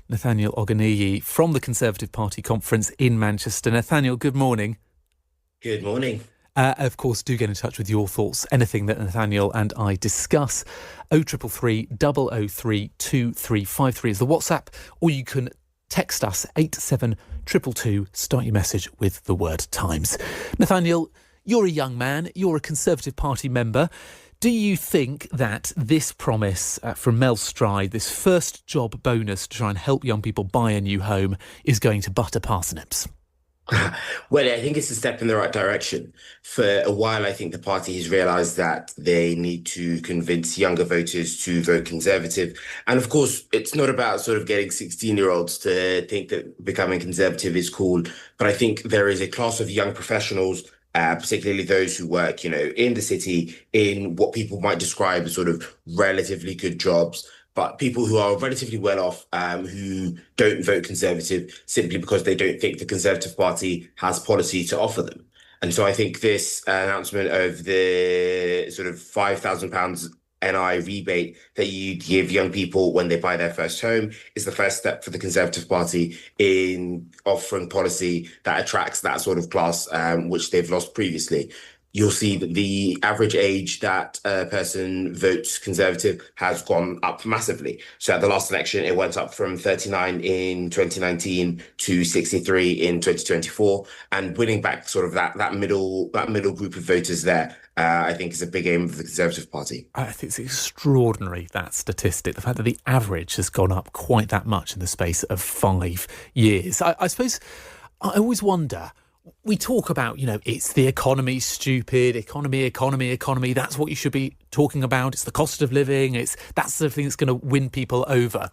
Nathaniel Ogunniyi from the Conservative Party conference in Manchester. Nathaniel, good morning. Good morning. Of course, do get in touch with your thoughts, anything that Nathaniel and I discuss. 0333 003 2353 is the WhatsApp, or you can text us 87222. Start your message with the word Times. Nathaniel, you're a young man, you're a Conservative Party member. Do you think that this promise from Mel Stride, this first job bonus to try and help young people buy a new home, is going to butter parsnips? Well, I think it's a step in the right direction. For a while, I think the party has realised that they need to convince younger voters to vote Conservative. And of course, it's not about sort of getting 16-year-olds to think that becoming Conservative is cool. But I think there is a class of young professionals, particularly those who work, in the city, in what people might describe as sort of relatively good jobs, but people who are relatively well off, who don't vote Conservative simply because they don't think the Conservative Party has policy to offer them. And so I think this announcement of the sort of £5,000 NI rebate that you give young people when they buy their first home is the first step for the Conservative Party in offering policy that attracts that sort of class, which they've lost previously. You'll see that the average age that a person votes Conservative has gone up massively. So at the last election, it went up from 39 in 2019 to 63 in 2024. And winning back sort of that middle group of voters there, I think is a big aim of the Conservative Party. I think it's extraordinary, that statistic, the fact that the average has gone up quite that much in the space of 5 years. I suppose I always wonder, we talk about, it's the economy, stupid, economy. That's what you should be talking about. It's the cost of living. That's the thing that's going to win people over.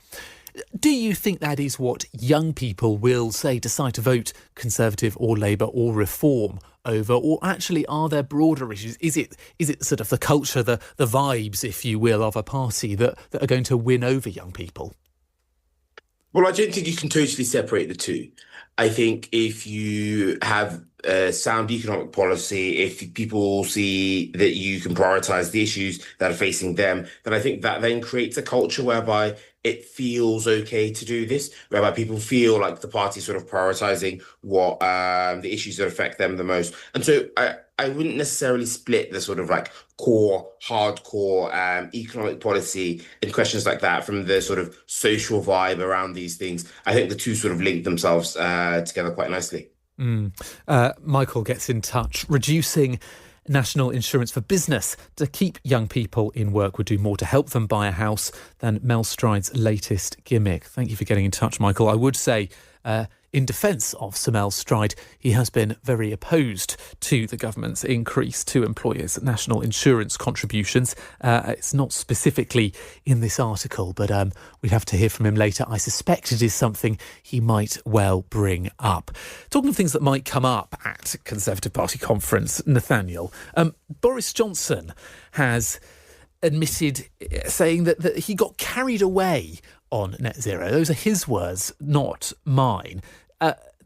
Do you think that is what young people will, say, decide to vote Conservative or Labour or Reform over? Or actually, are there broader issues? Is it sort of the culture, the vibes, if you will, of a party that are going to win over young people? Well, I don't think you can totally separate the two. I think if you have a sound economic policy, if people see that you can prioritise the issues that are facing them, then I think that then creates a culture whereby it feels okay to do this, whereby people feel like the party sort of prioritising what the issues that affect them the most. And so I wouldn't necessarily split the sort of like core, hardcore economic policy in questions like that from the sort of social vibe around these things. I think the two sort of link themselves together quite nicely. Michael gets in touch. Reducing national insurance for business to keep young people in work would do more to help them buy a house than Mel Stride's latest gimmick. Thank you for getting in touch, Michael. I would say, in defence of Sir Mel Stride, he has been very opposed to the government's increase to employers' national insurance contributions. It's not specifically in this article, but we have to hear from him later. I suspect it is something he might well bring up. Talking of things that might come up at Conservative Party conference, Nathaniel, Boris Johnson has admitted, saying that he got carried away on net zero. Those are his words, not mine.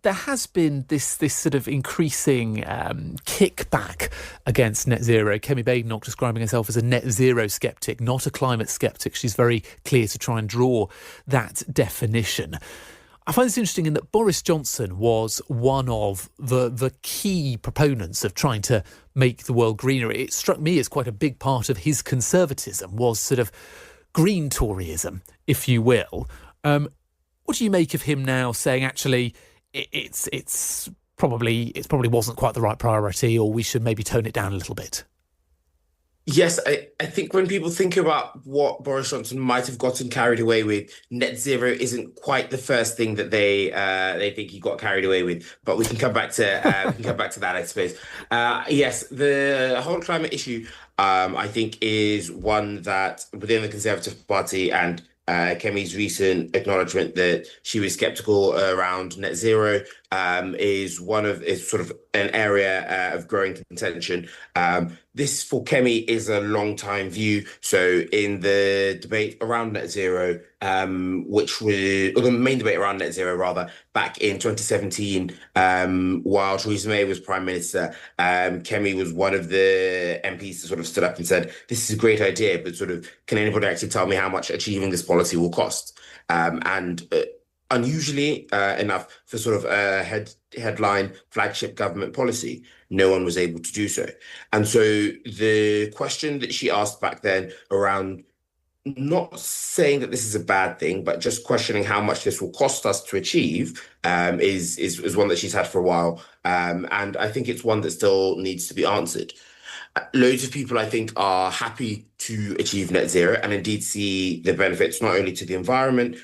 There has been this sort of increasing kickback against net zero. Kemi Badenoch describing herself as a net zero sceptic, not a climate sceptic. She's very clear to try and draw that definition. I find this interesting in that Boris Johnson was one of the key proponents of trying to make the world greener. It struck me as quite a big part of his conservatism was sort of green Toryism, if you will. What do you make of him now saying, actually, it's probably wasn't quite the right priority, or we should maybe tone it down a little bit? Yes, I think when people think about what Boris Johnson might have gotten carried away with, net zero isn't quite the first thing that they think he got carried away with. But we can come back to that, I suppose. Yes, the whole climate issue, I think, is one that within the Conservative Party and Kemi's recent acknowledgement that she was skeptical around net zero is sort of an area of growing contention. This for Kemi is a long time view. So in the debate around net zero, or the main debate around net zero rather, back in 2017, while Theresa May was Prime Minister, Kemi was one of the MPs that sort of stood up and said, this is a great idea, but sort of, can anybody actually tell me how much achieving this policy will cost? And unusually enough for sort of a headline flagship government policy, no one was able to do so. And so the question that she asked back then around not saying that this is a bad thing, but just questioning how much this will cost us to achieve is one that she's had for a while. And I think it's one that still needs to be answered. Loads of people, I think, are happy to achieve net zero and indeed see the benefits not only to the environment,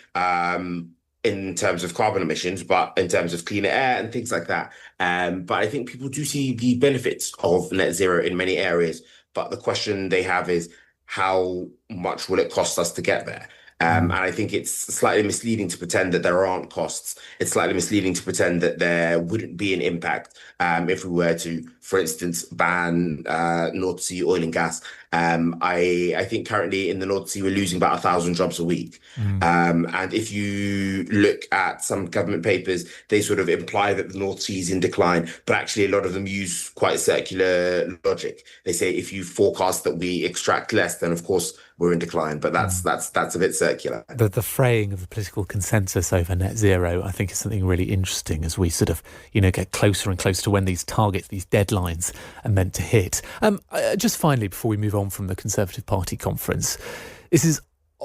in terms of carbon emissions, but in terms of cleaner air and things like that. But I think people do see the benefits of net zero in many areas. But the question they have is, how much will it cost us to get there? And I think it's slightly misleading to pretend that there aren't costs. It's slightly misleading to pretend that there wouldn't be an impact if we were to, for instance, ban North Sea oil and gas. I think currently in the North Sea we're losing about 1,000 jobs a week. And if you look at some government papers, they sort of imply that the North Sea is in decline, but actually a lot of them use quite circular logic. They say if you forecast that we extract less, then of course we're in decline. But that's a bit circular. The fraying of the political consensus over net zero, I think, is something really interesting as we sort of, get closer and closer to when these targets, these deadlines are meant to hit. Just finally, before we move on from the Conservative Party conference, this is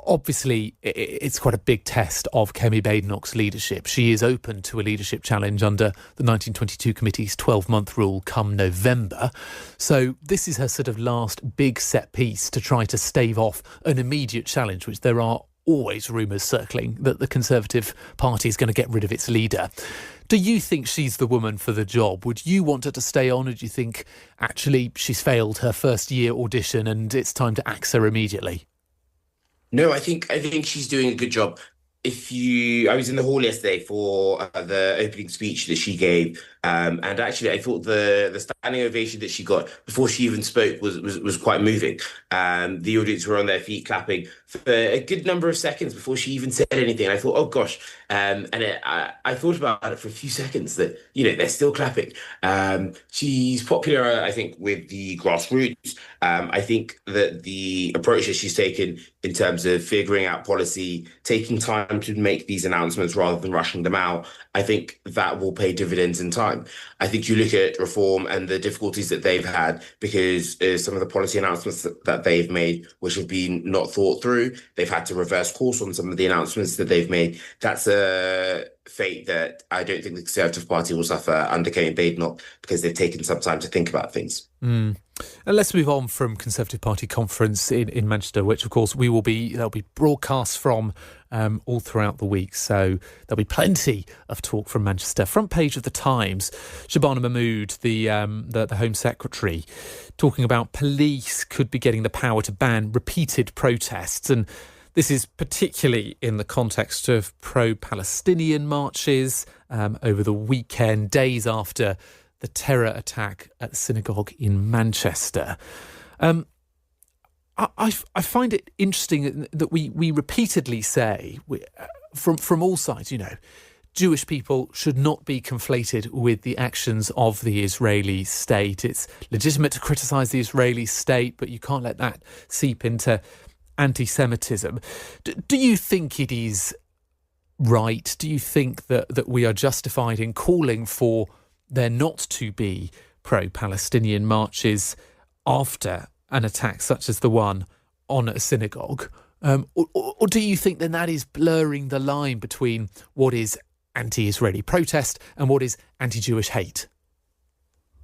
obviously, it's quite a big test of Kemi Badenoch's leadership. She is open to a leadership challenge under the 1922 committee's 12-month rule come November. So this is her sort of last big set piece to try to stave off an immediate challenge, which there are always rumours circling that the Conservative Party is going to get rid of its leader. Do you think she's the woman for the job? Would you want her to stay on, or do you think actually she's failed her first year audition and it's time to axe her immediately? No, I think she's doing a good job. I was in the hall yesterday for the opening speech that she gave, and actually I thought the standing ovation that she got before she even spoke was quite moving. The audience were on their feet clapping for a good number of seconds before she even said anything. I thought, oh gosh, I thought about it for a few seconds that they're still clapping. She's popular, I think, with the grassroots. I think that the approach that she's taken in terms of figuring out policy, taking time to make these announcements rather than rushing them out, I think that will pay dividends in time. I think you look at reform and the difficulties that they've had because some of the policy announcements that they've made, which have been not thought through, they've had to reverse course on some of the announcements that they've made. That's a fate that I don't think the Conservative Party will suffer under Kemi Badenoch because they've taken some time to think about things. And let's move on from Conservative Party conference in Manchester, which of course there'll be broadcasts from all throughout the week. So there'll be plenty of talk from Manchester. Front page of the Times, Shabana Mahmood, the Home Secretary, talking about police could be getting the power to ban repeated protests. And this is particularly in the context of pro-Palestinian marches over the weekend, days after the terror attack at the synagogue in Manchester. I find it interesting that we repeatedly say, from all sides, Jewish people should not be conflated with the actions of the Israeli state. It's legitimate to criticise the Israeli state, but you can't let that seep into anti-Semitism. Do you think it is right? Do you think that we are justified in calling for there not to be pro-Palestinian marches after an attack such as the one on a synagogue? Or do you think then that is blurring the line between what is anti-Israeli protest and what is anti-Jewish hate?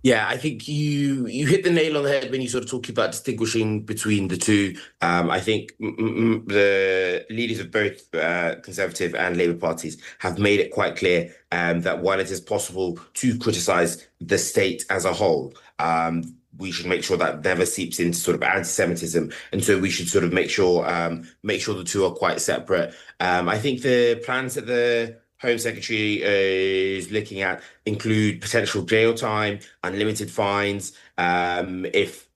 Yeah, I think you hit the nail on the head when you sort of talk about distinguishing between the two. I think the leaders of both Conservative and Labour parties have made it quite clear that while it is possible to criticise the state as a whole, we should make sure that never seeps into sort of anti-Semitism, and so we should sort of make sure the two are quite separate. I think the plans that the Home Secretary is looking at include potential jail time, unlimited fines, if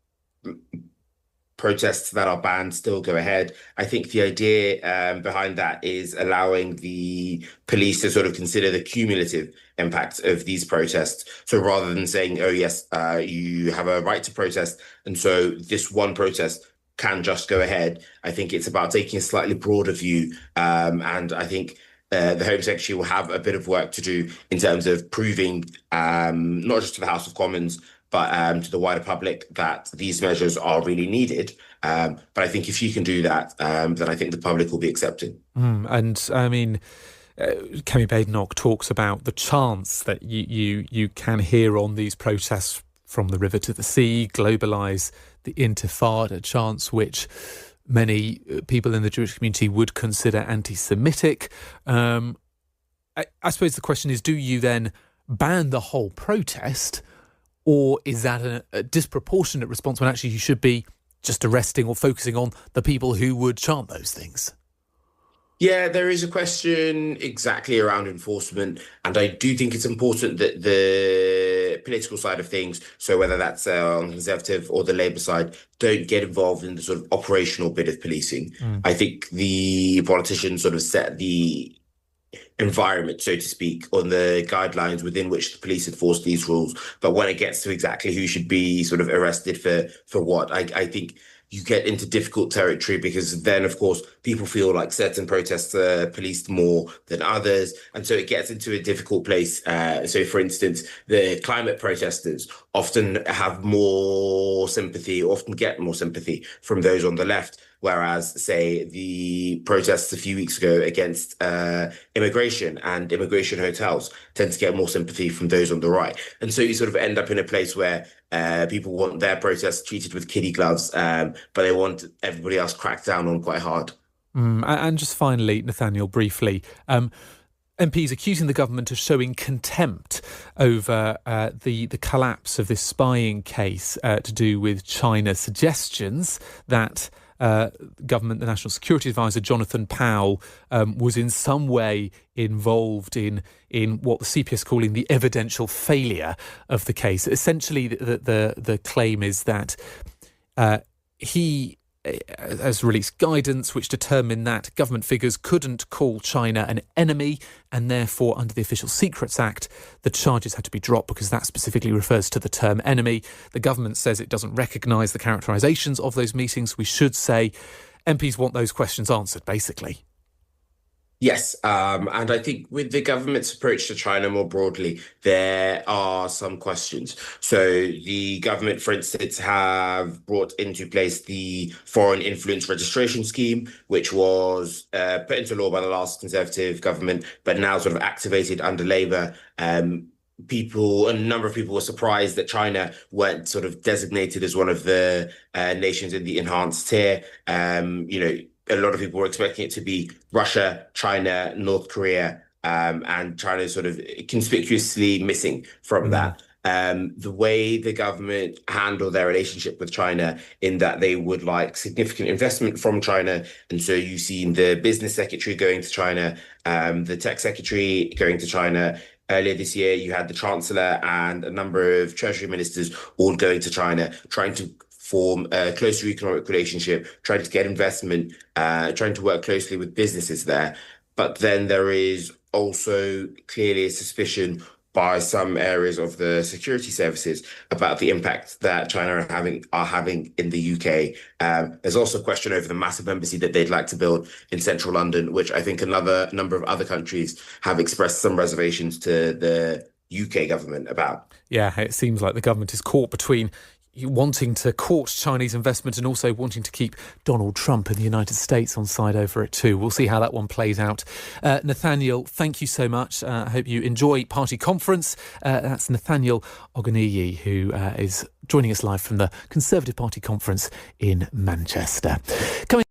protests that are banned still go ahead. I think the idea behind that is allowing the police to sort of consider the cumulative impact of these protests. So rather than saying, oh yes, you have a right to protest, and so this one protest can just go ahead, I think it's about taking a slightly broader view. And I think the Home Secretary will have a bit of work to do in terms of proving, not just to the House of Commons, but to the wider public that these measures are really needed. But I think if she can do that, then I think the public will be accepting. And I mean, Kemi Badenoch talks about the chance that you can hear on these protests from the river to the sea, globalise the Intifada, chance which many people in the Jewish community would consider anti-Semitic. I suppose the question is, do you then ban the whole protest, or is that a disproportionate response when actually you should be just arresting or focusing on the people who would chant those things? Yeah, there is a question exactly around enforcement, and I do think it's important that the political side of things, so whether that's on the Conservative or the Labour side, don't get involved in the sort of operational bit of policing. I think the politicians sort of set the environment, so to speak, on the guidelines within which the police enforce these rules. But when it gets to exactly who should be sort of arrested for what, I think you get into difficult territory, because then, of course, people feel like certain protests are policed more than others. And so it gets into a difficult place. So, for instance, the climate protesters often have more sympathy, often get more sympathy from those on the left. Whereas, say, the protests a few weeks ago against immigration and immigration hotels tend to get more sympathy from those on the right. And so you sort of end up in a place where people want their protests treated with kiddie gloves, but they want everybody else cracked down on quite hard. And just finally, Nathaniel, briefly, MPs accusing the government of showing contempt over the collapse of this spying case to do with China. Suggestions that government, the National Security Advisor, Jonathan Powell, was in some way involved in what the CPS is calling the evidential failure of the case. Essentially, the claim is that he has released guidance which determined that government figures couldn't call China an enemy, and therefore, under the Official Secrets Act, the charges had to be dropped because that specifically refers to the term enemy. The government says it doesn't recognise the characterisations of those meetings. We should say MPs want those questions answered, basically. Yes, and I think with the government's approach to China more broadly, there are some questions. So the government, for instance, have brought into place the Foreign Influence Registration Scheme, which was put into law by the last Conservative government, but now sort of activated under Labour. A number of people were surprised that China weren't sort of designated as one of the nations in the enhanced tier. A lot of people were expecting it to be Russia, China, North Korea, and China is sort of conspicuously missing from that. The way the government handled their relationship with China, in that they would like significant investment from China. And so you've seen the business secretary going to China, the tech secretary going to China. Earlier this year, you had the chancellor and a number of treasury ministers all going to China, trying to form a closer economic relationship, trying to get investment, trying to work closely with businesses there. But then there is also clearly a suspicion by some areas of the security services about the impact that China are having in the UK. There's also a question over the massive embassy that they'd like to build in central London, which I think another number of other countries have expressed some reservations to the UK government about. Yeah, it seems like the government is caught between wanting to court Chinese investment and also wanting to keep Donald Trump in the United States on side over it too. We'll see how that one plays out. Nathaniel, thank you so much. I hope you enjoy Party Conference. That's Nathaniel Ogunniyi, who is joining us live from the Conservative Party Conference in Manchester. Coming